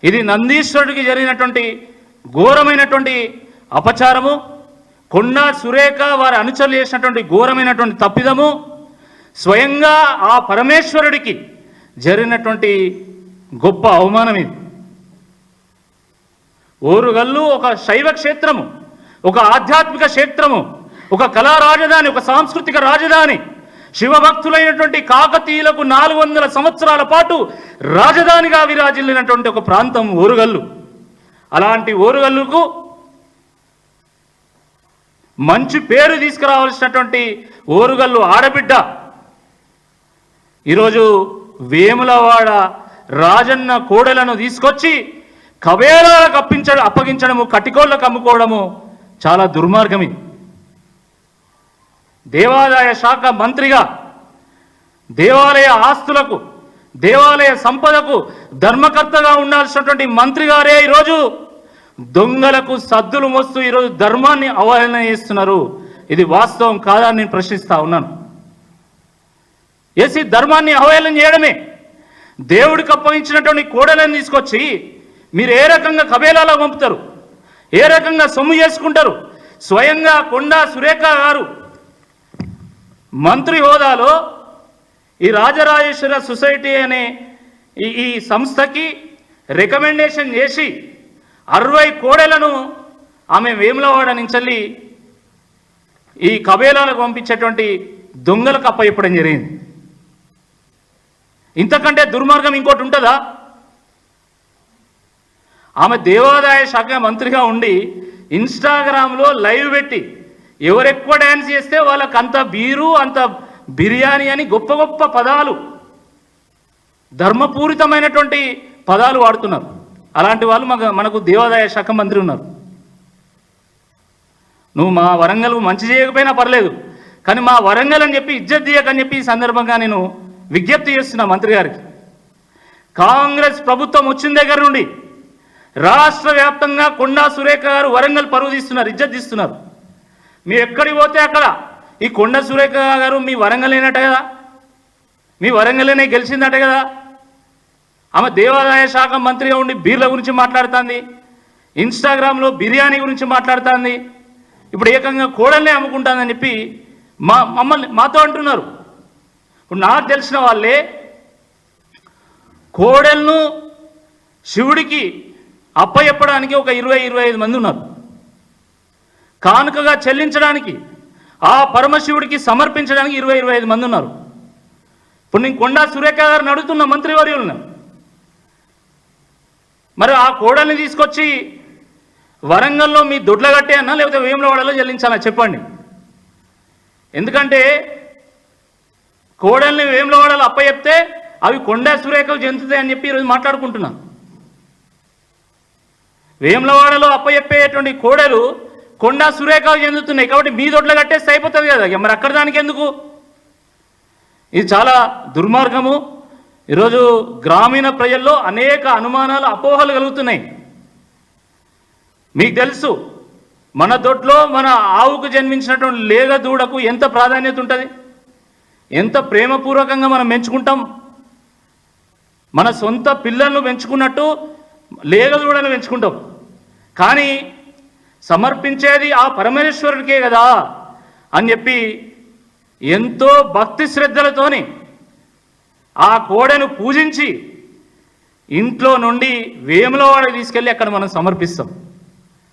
ఇది నందీశ్వరుడికి జరిగినటువంటి ఘోరమైనటువంటి అపచారము, కొండా సురేఖ వారి అనుచరులు చేసినటువంటి ఘోరమైనటువంటి తప్పిదము, స్వయంగా ఆ పరమేశ్వరుడికి జరిగినటువంటి గొప్ప అవమానం ఇది. ఓరుగల్లు ఒక శైవ క్షేత్రము, ఒక ఆధ్యాత్మిక క్షేత్రము, ఒక కళా రాజధాని, ఒక సాంస్కృతిక రాజధాని, శివభక్తులైనటువంటి కాకతీయులకు 400 సంవత్సరాల పాటు రాజధానిగా విరాజిల్లినటువంటి ఒక ప్రాంతం ఓరుగల్లు. అలాంటి ఓరుగల్లుకు మంచి పేరు తీసుకురావాల్సినటువంటి ఓరుగల్లు ఆడబిడ్డ ఈరోజు వేములవాడ రాజన్న కోడెలను తీసుకొచ్చి కబేలాలకు అప్పగించడము, కటికోళ్లకు అమ్ముకోవడము చాలా దుర్మార్గం. దేవాదాయ శాఖ మంత్రిగా దేవాలయ ఆస్తులకు, దేవాలయ సంపదకు ధర్మకర్తగా ఉండాల్సినటువంటి మంత్రి గారే ఈరోజు దొంగలకు సద్దులు మోస్తూ ఈరోజు ధర్మాన్ని అవహేళన చేస్తున్నారు. ఇది వాస్తవం కాదా అని నేను ప్రశ్నిస్తా ఉన్నాను. ఏసీ ధర్మాన్ని అవహేళన చేయడమే. దేవుడికి అప్పగించినటువంటి కోడలను తీసుకొచ్చి మీరు ఏ రకంగా కబేలాలో పంపుతారు, ఏ రకంగా సొమ్ము చేసుకుంటారు? స్వయంగా కొండా సురేఖ గారు మంత్రి హోదాలో ఈ రాజరాజేశ్వర సొసైటీ అనే ఈ సంస్థకి రికమెండేషన్ చేసి 60 కోడెలను ఆమె వేములవాడ నుంచి ఈ కబేలాలకు పంపించేటువంటి దొంగలకు అప్పచెప్పడం జరిగింది. ఇంతకంటే దుర్మార్గం ఇంకోటి ఉంటుందా? ఆమె దేవాదాయ శాఖ మంత్రిగా ఉండి ఇన్స్టాగ్రామ్లో లైవ్ పెట్టి ఎవరెక్కువ డ్యాన్స్ చేస్తే వాళ్ళకి అంత బీరు, అంత బిర్యానీ అని గొప్ప గొప్ప పదాలు, ధర్మపూరితమైనటువంటి పదాలు వాడుతున్నారు. అలాంటి వాళ్ళు మనకు దేవాదాయ శాఖ మంత్రి ఉన్నారు. నువ్వు మా వరంగల్ మంచి చేయకపోయినా పర్లేదు, కానీ మా వరంగల్ అని చెప్పి ఇజ్జత్ తీయకని చెప్పి ఈ సందర్భంగా నేను విజ్ఞప్తి చేస్తున్నా మంత్రి గారికి. కాంగ్రెస్ ప్రభుత్వం వచ్చిన దగ్గర నుండి రాష్ట్ర వ్యాప్తంగా కొండా సురేఖ గారు వరంగల్ పరువు తీస్తున్నారు, ఇజ్జత్ తీస్తున్నారు. మీరు ఎక్కడికి పోతే అక్కడ ఈ కొండా సురేఖ గారు మీ వరంగలేనట కదా, మీ వరంగల్లోనే గెలిచిందట కదా. ఆమె దేవాదాయ శాఖ మంత్రిగా ఉండి బీర్ల గురించి మాట్లాడుతుంది, ఇన్స్టాగ్రామ్లో బిర్యానీ గురించి మాట్లాడుతుంది, ఇప్పుడు ఏకంగా కోడల్నే అమ్ముకుంటుందని చెప్పి మాతో అంటున్నారు. ఇప్పుడు నాకు తెలిసిన వాళ్ళే కోడెలను శివుడికి అప్పచెప్పడానికి ఒక 20-25 మంది ఉన్నారు. కానుకగా చెల్లించడానికి, ఆ పరమశివుడికి సమర్పించడానికి 20-25 మంది ఉన్నారు. ఇప్పుడు నేను కొండా సురేఖ గారిని అడుగుతున్న మంత్రివర్యులను, మరి ఆ కోడల్ని తీసుకొచ్చి వరంగల్లో మీ దొడ్ల కట్టే అన్నా లేకపోతే వేములవాడలో చెల్లించాలా చెప్పండి. ఎందుకంటే కోడల్ని వేములవాడలో అప్పచెప్తే అవి కొండా సురేఖకు చెందుతాయి అని చెప్పి ఈరోజు మాట్లాడుకుంటున్నాను. వేములవాడలో అప్పచెప్పేటువంటి కోడలు కొండా సురేఖకు చెందుతున్నాయి కాబట్టి మీ దొడ్ల కట్టేస్తే అయిపోతుంది కదా, మరి అక్కడ దానికి ఎందుకు? ఇది చాలా దుర్మార్గము. ఈరోజు గ్రామీణ ప్రజల్లో అనేక అనుమానాలు, అపోహలు కలుగుతున్నాయి. మీకు తెలుసు మన దొడ్లో మన ఆవుకు జన్మించినటువంటి లేగ దూడకు ఎంత ప్రాధాన్యత ఉంటుంది, ఎంత ప్రేమపూర్వకంగా మనం పెంచుకుంటాం. మన సొంత పిల్లలను పెంచుకున్నట్టు లేగ దూడను పెంచుకుంటాం. కానీ సమర్పించేది ఆ పరమేశ్వరుడికే కదా అని చెప్పి ఎంతో భక్తి శ్రద్ధలతోని ఆ కోడెను పూజించి ఇంట్లో నుండి వేములవాడకి తీసుకెళ్ళి అక్కడ మనం సమర్పిస్తాం.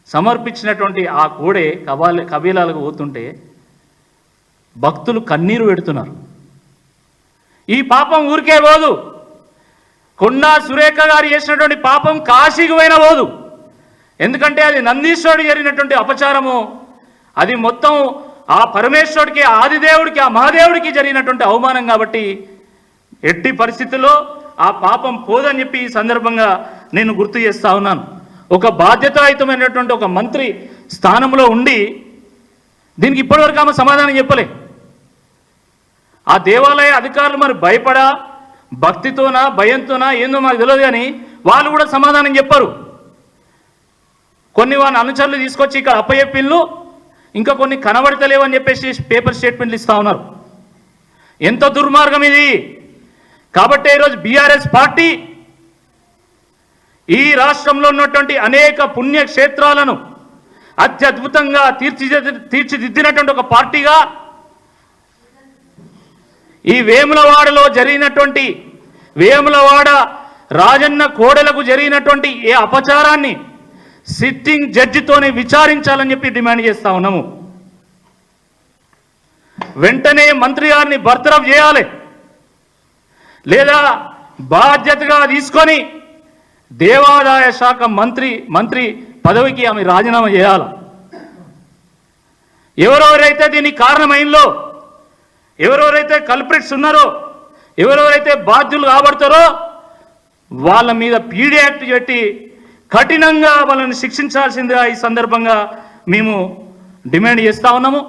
సమర్పించినటువంటి ఆ కోడె కబీలాలకు పోతుంటే భక్తులు కన్నీరు పెడుతున్నారు. ఈ పాపం ఊరికే పోదు. కొండా సురేఖ గారు చేసినటువంటి పాపం కాశీకి పోయినా పోదు. ఎందుకంటే అది నందీశ్వరుడు జరిగినటువంటి అపచారము, అది మొత్తం ఆ పరమేశ్వరుడికి, ఆదిదేవుడికి, ఆ మహాదేవుడికి జరిగినటువంటి అవమానం. కాబట్టి ఎట్టి పరిస్థితుల్లో ఆ పాపం పోదని చెప్పి ఈ సందర్భంగా నేను గుర్తు చేస్తా ఉన్నాను. ఒక బాధ్యతాయుతమైనటువంటి ఒక మంత్రి స్థానంలో ఉండి దీనికి ఇప్పటివరకు ఆమె సమాధానం చెప్పలే. ఆ దేవాలయ అధికారులు మరి భయపడా, భక్తితోనా, భయంతోనా ఏందో మాకు తెలియదు, కానీ వాళ్ళు కూడా సమాధానం చెప్పారు. కొన్ని వాళ్ళ అనుచరులు తీసుకొచ్చి ఇక్కడ అప్పచెప్పిళ్ళు, ఇంకా కొన్ని కనబడతలేవని చెప్పేసి పేపర్ స్టేట్మెంట్లు ఇస్తూ ఉన్నారు. ఎంత దుర్మార్గం ఇది! కాబట్టి ఈరోజు బీఆర్ఎస్ పార్టీ ఈ రాష్ట్రంలో ఉన్నటువంటి అనేక పుణ్యక్షేత్రాలను అత్యద్భుతంగా తీర్చిదిద్దినటువంటి ఒక పార్టీగా ఈ వేములవాడలో జరిగినటువంటి వేములవాడ రాజన్న కోడలకు జరిగినటువంటి ఏ అపచారాన్ని సిట్టింగ్ జడ్జితోనే విచారించాలని చెప్పి డిమాండ్ చేస్తా ఉన్నాము. వెంటనే మంత్రి గారిని బర్తరఫ్ చేయాలి, లేదా బాధ్యతగా తీసుకొని దేవాదాయ శాఖ మంత్రి పదవికి ఆమె రాజీనామా చేయాలి. ఎవరెవరైతే దీనికి కారణమైందో, ఎవరెవరైతే కల్ప్రిట్స్ ఉన్నారో, ఎవరెవరైతే బాధ్యులు కాబడతారో వాళ్ళ మీద పీడీ యాక్ట్ పెట్టి కఠినంగా వాళ్ళని శిక్షించాల్సిందిగా ఈ సందర్భంగా మేము డిమాండ్ చేస్తా ఉన్నాము.